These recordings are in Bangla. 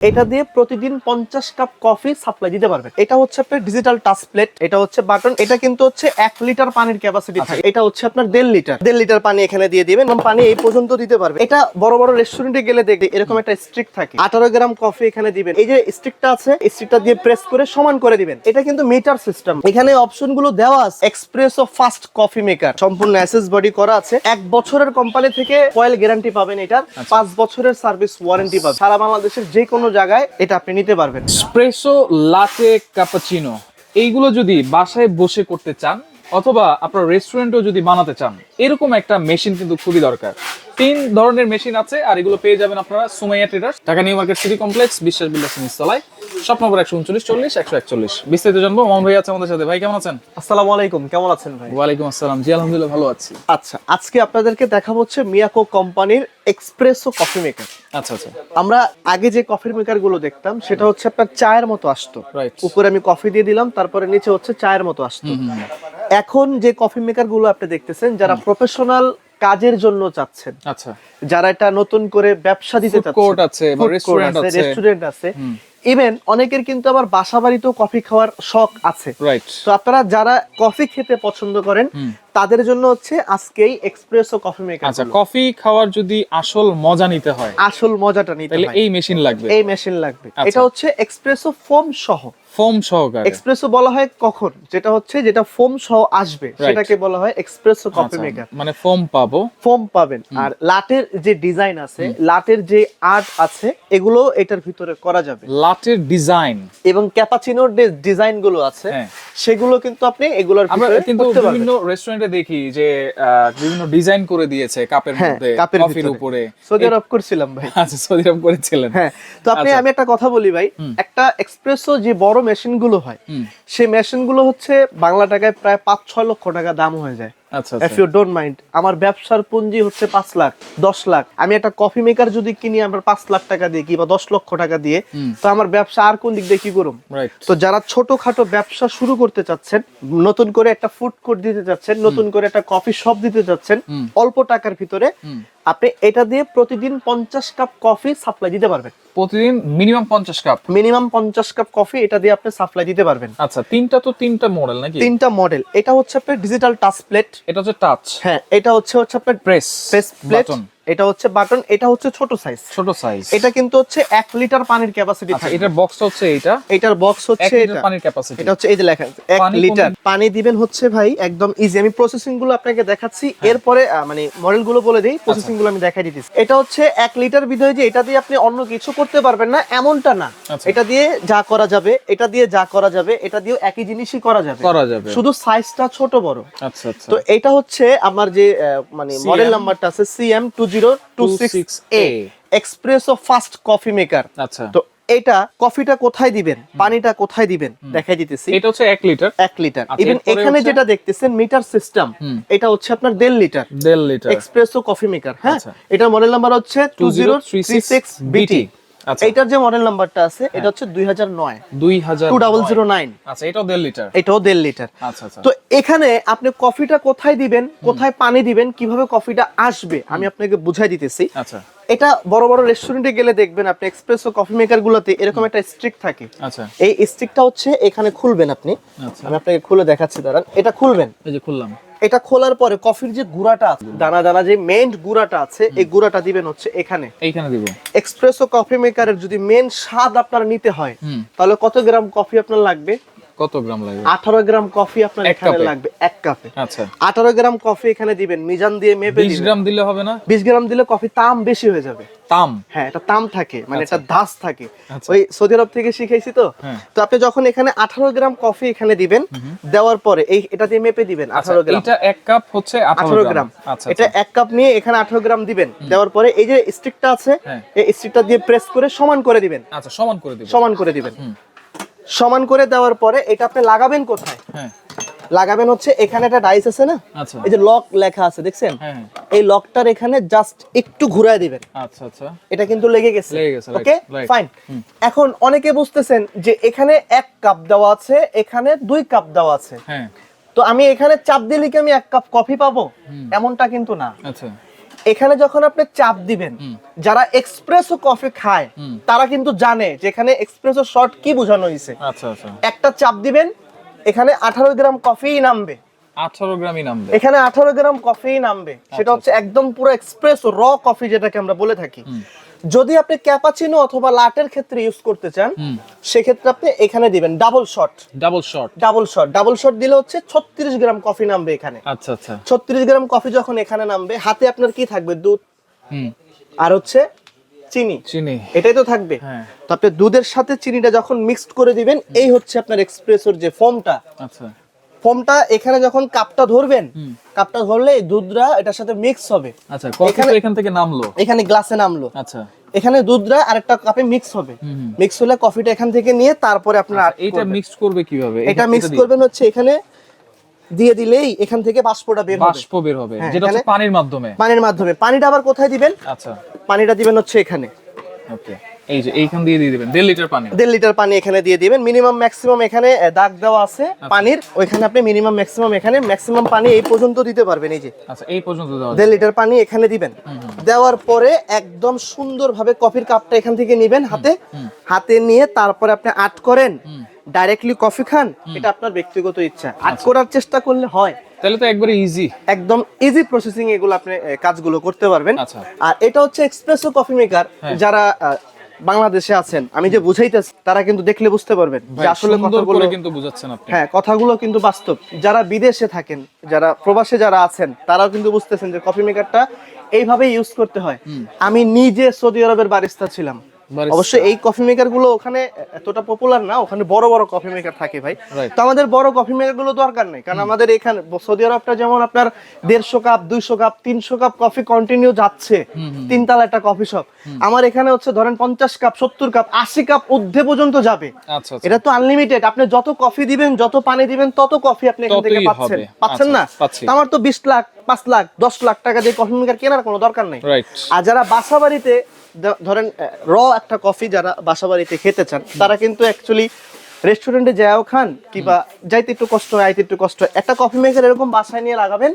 এটা দিয়ে প্রতিদিন 50 কাপ কফি সাপ্লাই দিতে পারবেন। এটা হচ্ছে আপনার ডিজিটাল টাচ প্লেট, এটা হচ্ছে বাটন, এটা কিন্তু হচ্ছে 1 লিটার পানির ক্যাপাসিটি থাকে। এটা হচ্ছে আপনার 1.5 লিটার পানি এখানে দিয়ে দিবেন, পানি এই পর্যন্ত দিতে পারবে। এটা বড় বড় রেস্টুরেন্টে গেলে দেখবে এরকম একটা স্ট্রিক থাকে, 18 গ্রাম কফি এখানে দিবেন। এই যে স্ট্রিকটা আছে, স্ট্রিকটা দিয়ে প্রেস করে সমান করে দিবেন। এটা কিন্তু মিটার সিস্টেম, এখানে অপশন গুলো দেওয়া আছে। এক্সপ্রেসো ফাস্ট কফি মেকার, সম্পূর্ণ অ্যাসেস বডি করা আছে। 1 বছরের কোম্পানি থেকে কয়েল গ্যারান্টি পাবেন, এটার 5 বছরের সার্ভিস ওয়ারেন্টি পাবেন। সারা বাংলাদেশের যে কোনো জায়গায় এটা আপনি নিতে পারবেন। এসপ্রেসো, লাটে, ক্যাপাচিনো এইগুলো যদি বাসায় বসে করতে চান অথবা আপনার রেস্টুরেন্টও যদি বানাতে চান, এরকম একটা মেশিন কিন্তু খুবই দরকার। 3 ধরনের মেশিন আছে, আর এগুলো পেয়ে যাবেন আপনারা Sumaiya traders, Dhaka new market city complex, Biswas builders নিচতলায়, শপ নম্বর 139 40 141। বিস্তারিত জানবো, মামুন ভাই আছে আমাদের সাথে। ভাই কেমন আছেন? আসসালামু আলাইকুম, কেমন আছেন ভাই? ওয়ালাইকুম আসসালাম, জি আলহামদুলিল্লাহ ভালো আছি। আচ্ছা, আজকে আপনাদেরকে দেখাবো হচ্ছে মিয়াকো কোম্পানির এক্সপ্রেসো কফি মেকার। আচ্ছা আচ্ছা, আমরা আগে যে কফি মেকার গুলো দেখতাম সেটা হচ্ছে আপনার চায়ের মতো আসতো, রাইট। উপরে আমি কফি দিয়ে দিলাম, তারপরে নিচে হচ্ছে চায়ের মতো আসতো। এখন যে কফি মেকার গুলো আপনি দেখতেছেন, যারা প্রফেশনাল কাজের জন্য চাচ্ছেন, আচ্ছা, যারা এটা নতুন করে ব্যবসা দিতে চাচ্ছেন, কোর্ট আছে বা রেস্টুরেন্ট আছে, ইভেন অনেকের কিন্তু আবার বাসা বাড়িতেও কফি খাওয়ার শখ আছে, রাইট। তো আপনারা যারা কফি খেতে পছন্দ করেন তাদের জন্য হচ্ছে আজকেই এক্সপ্রেসো কফি মেকার। আচ্ছা, কফি খাওয়ার যদি আসল মজা নিতে হয়, আসল মজাটা নিতে তাহলে হয়, এই মেশিন লাগবে, এই মেশিন লাগবে। আচ্ছা। এটা হচ্ছে এক্সপ্রেসো ফোম সহ। ফোম সহকারে এক্সপ্রেসো বলা হয় কখন, যেটা ফোম সহ আসবে সেটাকে বলা হয় এক্সপ্রেসো কফি আচ্ছা, মেকার। মানে ফোম পাবো, ফোম পাবেন। আর লাটের যে ডিজাইন আছে, লাটের যে আর্ট আছে, এগুলো এটার ভিতরে করা যাবে। লাটের ডিজাইন এবং ক্যাপাচিনোর যে ডিজাইন গুলো আছে, হ্যাঁ। সেগুলো কিন্তু আপনি এগুলোর আমরা ভিতরে কিন্তু করতে পারবেন। বিভিন্ন রেস্টুরেন্টে দেখি যে বিভিন্ন ডিজাইন করে দিয়েছে কাপের হ্যাঁ, মধ্যে, কাপের কফির ভিতরে। উপরে। সৌদি আরব করছিলাম ভাই। আচ্ছা, সৌদি আরব করেছিলেন। হ্যাঁ, তো আচ্ছা। আমি একটা কথা বলি ভাই, একটা এক্সপ্রেসো যে বড় মেশিন গুলো হয়, সেই মেশিন গুলো হচ্ছে বাংলা টাকায় প্রায় 5-6 লক্ষ টাকা দাম হয়ে যায়। আচ্ছা ইফ ইউ ডোন্ট মাইন্ড, আমার ব্যবসার পুঁজি হচ্ছে 5 লাখ 10 লাখ। আমি একটা কফি মেকার যদি কিনি আমরা 5 লাখ টাকা দিয়ে কিংবা 10 লক্ষ টাকা দিয়ে, তো আমার ব্যবসা আর কোন দিক দিয়ে কি করুম? রাইট। তো যারা ছোটখাটো ব্যবসা শুরু করতে চাচ্ছেন, নতুন করে একটা ফুড কোর্ট দিতে চাচ্ছেন, নতুন করে একটা কফি শপ দিতে চাচ্ছেন, অল্প টাকার ভিতরে আপনি এটা দিয়ে প্রতিদিন 50 কাপ কফি সাপ্লাই দিতে পারবেন। প্রতিদিন minimum 50 cup, minimum 50 cup coffee এটা দিয়ে আপনি সাপ্লাই দিতে পারবেন। আচ্ছা, তিনটা মডেল নাকি? 3টা মডেল। এটা হচ্ছে আপনার ডিজিটাল টাচ প্লেট, এটা হচ্ছে টাচ, হ্যাঁ, এটা হচ্ছে আপনার প্রেস প্লেট, বাটন, এটা হচ্ছে বাটন, এটা হচ্ছে ছোট সাইজ। ছোট সাইজ। এটা কিন্তু হচ্ছে 1 লিটার পানির ক্যাপাসিটি আচ্ছা, থাকে। এটার বক্স হচ্ছে এইটা, এটার বক্স 1 হচ্ছে লিটার এটা। পানির ক্যাপাসিটি। এটা হচ্ছে এই যে লেখা আছে 1 পানি লিটার। পানি দিবেন হচ্ছে ভাই একদম ইজি। আমি প্রসেসিং গুলো আপনাকে দেখাচ্ছি, এরপরে মানে মডেল গুলো বলে দেই, প্রসেসিং গুলো আমি দেখাই দিতেছি। এটা হচ্ছে 1 লিটার বিধয় যে এটা দিয়ে আপনি অন্য কিছু করতে পারবেন না এমনটা না। আচ্ছা। এটা দিয়ে যা করা যাবে, এটা দিয়ে যা করা যাবে, এটা দিয়েও একই জিনিসই করা যাবে, শুধু সাইজটা ছোট বড়। আচ্ছা আচ্ছা। তো এটা হচ্ছে আমার যে মানে মডেল নাম্বারটা আছে CM2026A espresso fast coffee maker. আচ্ছা, তো এটা কফিটা কোথায় দিবেন, পানিটা কোথায় দিবেন দেখাই দিতেছি। এটা হচ্ছে 1 লিটার। 1 লিটার। আচ্ছা, ইভেন এরপরে এখানে হচ্ছে- যেটা দেখতেছেন মিটার সিস্টেম, এটা হচ্ছে আপনার 1.5 litre 1.5 litre espresso coffee maker. হ্যাঁ, আচ্ছা। এটা মডেল নাম্বার হচ্ছে 2036BT। আচ্ছা, এটার যে মডেল নাম্বারটা আছে এটা হচ্ছে 2009 2009। আচ্ছা, এটাও 1.5 লিটার। এটাও 1.5 লিটার। আচ্ছা আচ্ছা। তো এখানে আপনি কফিটা কোথায় দিবেন, কোথায় পানি দিবেন, কিভাবে কফিটা আসবে আমি আপনাকে বুঝাই দিতেছি। আচ্ছা এটা বড় বড় রেস্টুরেন্টে গেলে দেখবেন আপনি এক্সপ্রেসো কফি মেকার গুলোতে এরকম একটা স্ট্রিক থাকে। আচ্ছা, এই স্ট্রিকটা হচ্ছে এখানে খুলবেন আপনি। আচ্ছা। আমি আপনাকে খুলে দেখাচ্ছি, দাঁড়ান। এটা খুলবেন, এই যে খুললাম। এটা খোলার পরে কফির যে গুঁড়াটা আছে, দানা দানা যে মেইন গুঁড়াটা আছে, এই গুঁড়াটা দিবেন হচ্ছে এখানে। এইখানে দিব। এক্সপ্রেসো কফি মেকারের যদি মেইন স্বাদ আপনার নিতে হয়, তাহলে কত গ্রাম কফি আপনার লাগবে? কত গ্রাম লাগবে? 18 গ্রাম কফি আপনার এক এখানে কাপে? লাগবে, 1 কাপে। আচ্ছা, 18 গ্রাম কফি এখানে দিবেন, মিজান দিয়ে মেপে 20 দিবেন। গ্রাম দিলে হবে না? 20 গ্রাম দিলে কফি তাম বেশি হয়ে যাবে। তাম? হ্যাঁ, এটা তাম থাকে, মানে আচ্ছা। এটা ধাস থাকে। আচ্ছা। ওই সৌদি আরব থেকে শিখাইছি তো। হ্যাঁ। তো আপনি যখন এখানে 18 গ্রাম কফি এখানে দিবেন, দেওয়ার পরে এটা দিয়ে মেপে দিবেন 18 গ্রাম। এটা 1 কাপ হচ্ছে 18 গ্রাম। আচ্ছা, এটা 1 কাপ নিয়ে এখানে 18 গ্রাম দিবেন, দেওয়ার পরে এই যে স্টিকটা আছে, হ্যাঁ। এই স্টিকটা দিয়ে প্রেস করে সমান করে দিবেন। আচ্ছা, সমান করে দিব। সমান করে দিবেন। সমান করে দেওয়ার পরে এটা আপনি লাগাবেন কোথায়? হ্যাঁ, লাগাবেন হচ্ছে এখানে একটা ডাইস আছে না, আচ্ছা। এই যে লক লেখা আছে দেখছেন, হ্যাঁ, হ্যাঁ। এই লকটার এখানে জাস্ট একটু ঘুরায় দিবেন। আচ্ছা আচ্ছা। এটা কিন্তু লেগে গেছে, right, ওকে right. ফাইন। এখন অনেকে বুঝতেছেন যে এখানে 1 কাপ দেওয়া আছে, এখানে 2 কাপ দেওয়া আছে, হ্ঁ। তো আমি এখানে চাপ দিলে কি আমি 1 কাপ কফি পাবো? এমনটা কিন্তু না। আচ্ছা, এখানে যখন আপনি চাপ দিবেন, যারা এক্সপ্রেসো কফি খায় তারা কিন্তু জানে যে এখানে এক্সপ্রেসো শট কি বোঝানো হয়েছে। আচ্ছা আচ্ছা, একটা চাপ দিবেন, এখানে 18 গ্রাম কফি নামবে। 18 গ্রামই নামবে এখানে 18 গ্রাম কফি নামবে, সেটা হচ্ছে একদম পুরো এক্সপ্রেসো র কফি যেটাকে আমরা বলে থাকি। যদি আপনি ক্যাপাচিনো অথবা লাটের ক্ষেত্রে ইউজ করতে চান, সেক্ষেত্রে আপনি এখানে দিবেন ডাবল শট। ডাবল শট দিলে হচ্ছে 36 গ্রাম কফি নামবে এখানে। আচ্ছা আচ্ছা, 36 গ্রাম কফি যখন এখানে নামবে, হাতে আপনার কি থাকবে? দুধ আর হচ্ছে চিনি, এটাই তো থাকবে। তো আপনি দুধের সাথে চিনিটা যখন মিক্সড করে দিবেন, এই হচ্ছে আপনার এক্সপ্রেসোর যে ফোমটা। আচ্ছা, ফোমটা এখানে যখন কাপটা ধরবেন, কাপটা ধরলে এই দুধটা এটার সাথে মিক্স হবে। আচ্ছা, কফি তো এখান থেকে নামলো, এখানে গ্লাসে নামলো। আচ্ছা, এখানে দুধটা আরেকটা কাপে মিক্স হবে। মিক্স হলে কফিটা এখান থেকে নিয়ে তারপরে আপনারা এটা মিক্স করবে কিভাবে? এটা মিক্স করবেন হচ্ছে এখানে দিয়ে দিলেই এখান থেকে বাষ্পটা বের হবে। বাষ্প বের হবে, যেটা হচ্ছে পানির মাধ্যমে। পানিটা আবার কোথায় দিবেন? আচ্ছা, পানিটা দিবেন হচ্ছে এখানে। ওকে, এই যে এইখান দিয়ে দিবেন 1.5 লিটার পানি। 1.5 লিটার পানি এখানে দিয়ে দিবেন। মিনিমাম ম্যাক্সিমাম এখানে দাগ দেওয়া আছে পানির, ওইখানে আপনি মিনিমাম ম্যাক্সিমাম এখানে ম্যাক্সিমাম পানি এই পর্যন্ত দিতে পারবেন। এই যে আচ্ছা, এই পর্যন্ত দেওয়া 1.5 লিটার পানি এখানে দিবেন। দেওয়ার পরে একদম সুন্দরভাবে কফির কাপটা এখান থেকে নেবেন হাতে নিয়ে তারপরে আপনি আট করেন, ডাইরেক্টলি কফি খান, এটা আপনার ব্যক্তিগত ইচ্ছা। আট করার চেষ্টা করলে হয়, তাহলে তো একবারে ইজি, একদম ইজি প্রসেসিং এগুলো আপনি কাজগুলো করতে পারবেন। আর এটা হচ্ছে এক্সপ্রেসো কফি মেকার। যারা বাংলাদেশে আছেন, আমি যে বুঝাইতেছি তারা কিন্তু দেখলে বুঝতে পারবেন যে আসলে কথাগুলো কিন্তু বুঝাচ্ছেন আপনি। হ্যাঁ, কথাগুলো কিন্তু বাস্তব। যারা বিদেশে থাকেন, যারা প্রবাসে যারা আছেন, তারাও কিন্তু বুঝতেছেন যে কফি মেকারটা এইভাবে ইউজ করতে হয়। আমি নিজে সৌদি আরবের বারিস্তা ছিলাম। অবশ্যই এই কফি মেকার গুলো ওখানে এতটা পপুলার না, ওখানে বড় বড় কফি মেকার থাকে ভাই। তো আমাদের বড় কফি মেকার গুলো দরকার নেই, কারণ আমাদের এখানে সৌদি আরবটা যেমন আপনার 150 cup 200 cup 300 cup coffee continue যাচ্ছে, 3 তলা একটা কফি শপ। আমার এখানে হচ্ছে ধরেন 50 কাপ 70 কাপ 80 কাপ ঊর্ধ্বে পর্যন্ত যাবে। এটা তো আনলিমিটেড, আপনি যত কফি দিবেন যত পানি দিবেন তত কফি আপনি এখান থেকে পাচ্ছেন না। আমার তো 20 লাখ 5 লাখ 10 লাখ টাকা দিয়ে কফি মেকার কেনার কোনো দরকার নেই। আর যারা বাসা বাড়িতে ধরেন র একটা কফি যারা বাসা বাড়িতে খেতে চান, তারা কিন্তু অ্যাকচুয়ালি রেস্টুরেন্টে যাও খান, কিংবা যাইতে একটু কষ্ট হয় আইতে একটু কষ্ট হয়, একটা কফি মেকার এরকম বাসায় নিয়ে লাগাবেন,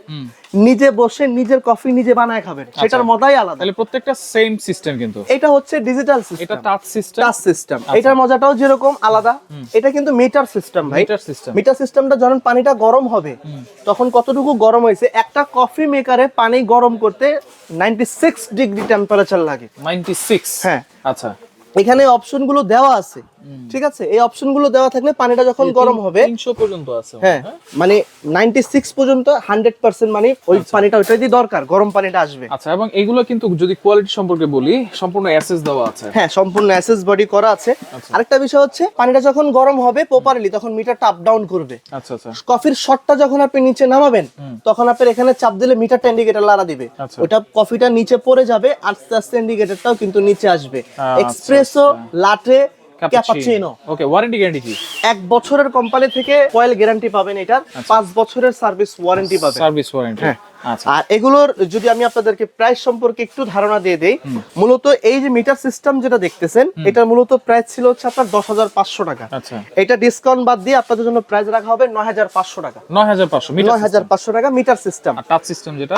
নিজে বসে নিজের কফি নিজে বানায় খাবেন, সেটার মজাই আলাদা। তাহলে প্রত্যেকটা সেম সিস্টেম, কিন্তু এটা হচ্ছে ডিজিটাল সিস্টেম, এটা টাচ সিস্টেম। এটার মজাটাও যেরকম আলাদা, এটা কিন্তু মিটার সিস্টেম ভাই। মিটার সিস্টেমটা যখন পানিটা গরম হবে, তখন কতটুকু গরম হয়েছে, একটা কফি মেকারে পানি গরম করতে 96 ডিগ্রি টেম্পারেচার লাগে। 96? হ্যাঁ। আচ্ছা, এখানে অপশনগুলো দেওয়া আছে, ঠিক আছে? এই অপশনগুলো দেওয়া থাকলে পানিটা যখন গরম হবে 300 পর্যন্ত আছে। হ্যাঁ, মানে 96 পর্যন্ত 100% মানে ওই পানিটা ওইটাই দরকার, গরম পানিটা আসবে। আচ্ছা, এবং এগুলো কিন্তু যদি কোয়ালিটি সম্পর্কে বলি, সম্পূর্ণ এসএস দেওয়া আছে। হ্যাঁ, সম্পূর্ণ এসএস বডি করা আছে। আরেকটা বিষয় হচ্ছে পানিটা যখন গরম হবে প্রপারলি, তখন মিটারটা আপ ডাউন করবে। আচ্ছা আচ্ছা, কফির শটটা যখন আপনি নিচে নামাবেন, তখন আপনি এখানে চাপ দিলে মিটারটা ইন্ডিকেটর লাড়া দিবে, ওটা কফিটা নিচে পড়ে যাবে, আস্তে আস্তে ইন্ডিকেটরটাও কিন্তু নিচে আসবে। Espresso, latte, cappuccino. Okay, warranty guarantee কি? 1 বছরের কোম্পানি থেকে কয়েল গ্যারান্টি পাবেন, এটার 5 বছরের সার্ভিস ওয়ারেন্টি পাবেন। Service warranty. আচ্ছা, আর এগুলোর যদি আমি আপনাদেরকে প্রাইস সম্পর্কে একটু ধারণা দিয়ে দেই, মূলত এই যে মিটার সিস্টেম যেটা দেখতেছেন, এটা মূলত প্রাইস ছিল হচ্ছে আপনার 10,500 টাকা। আচ্ছা, এটা ডিসকাউন্ট বাদ দিয়ে আপনাদের জন্য প্রাইস রাখা হবে 9,500 টাকা। 9,500 টাকা মিটার সিস্টেম।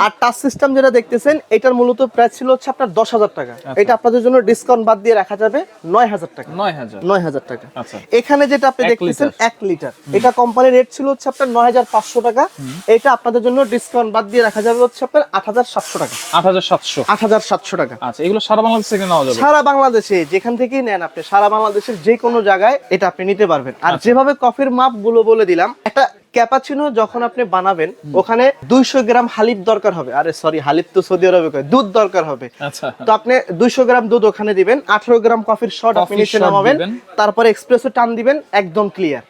আর টাচ সিস্টেম যেটা দেখতেছেন, এটার মূলত প্রাইস ছিল হচ্ছে আপনার 10,000 টাকা। এটা আপনাদের জন্য ডিসকাউন্ট বাদ দিয়ে রাখা যাবে 9,000 টাকা। 9,000 টাকা। আচ্ছা, এখানে যেটা আপনি দেখতেছেন 1 লিটার, এটা কোম্পানির রেট ছিল হচ্ছে আপনার 9,500 টাকা। এটা আপনাদের জন্য ডিসকাউন্ট বাদ দিয়ে রাখা যাবে হচ্ছে আপনার 8,700 টাকা। 8,700 টাকা। আচ্ছা, এগুলো সারা বাংলাদেশ থেকে নেওয়া যাবে? সারা বাংলাদেশে যেখান থেকেই নেন আপনি, সারা বাংলাদেশের যে কোনো জায়গায় এটা আপনি নিতে পারবেন। আর যেভাবে কফির মাপ গুলো বলে দিলাম, একটা ক্যাপাচিনো যখন আপনি বানাবেন, ওখানে 200 গ্রাম হালিব দরকার হবে। আরে সরি, হালিব তো সৌদি আরবে কয়, দুধ দরকার হবে। আচ্ছা, তো আপনি 200 গ্রাম দুধ ওখানে দিবেন, 18 গ্রাম কফির শট আপনি নিচে নামাবেন, তারপরে এক্সপ্রেসো টান দিবেন, একদম ক্লিয়ার।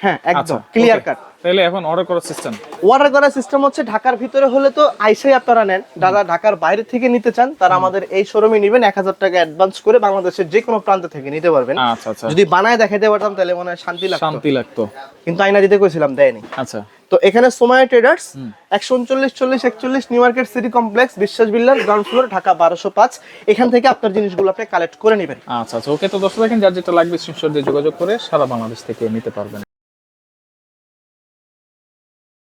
হ্যাঁ, একদম ক্লিয়ার কাট। তাহলে এখন অর্ডার করার সিস্টেম হচ্ছে, ঢাকার ভিতরে হলে তো আইসাই আপনারা নেন, যারা ঢাকার বাইরে থেকে নিতে চান তারা আমাদের এই শোরুমে নেবেন, 1000 টাকা অ্যাডভান্স করে বাংলাদেশের যে কোনো প্রান্ত থেকে নিতে পারবেন। যদি বানায় দেখাইতে পারতাম তাহলে মনে হয় শান্তি লাগতো, কিন্তু আয়না দিতে কইছিলাম, দেয়নি। আচ্ছা, তো এখানে Somaya traders 139-40-41 new market city complex, Biswas builders, ground floor, Dhaka 1205। এখান থেকে আপনার জিনিসগুলো আপনি কালেক্ট করে নেবেন। আচ্ছা, ওকে। তো দর্শক দেখেন, যার যেটা লাগবে স্ক্রিনশট দিয়ে যোগাযোগ করে সারা বাংলাদেশ থেকে নিতে পারবেন।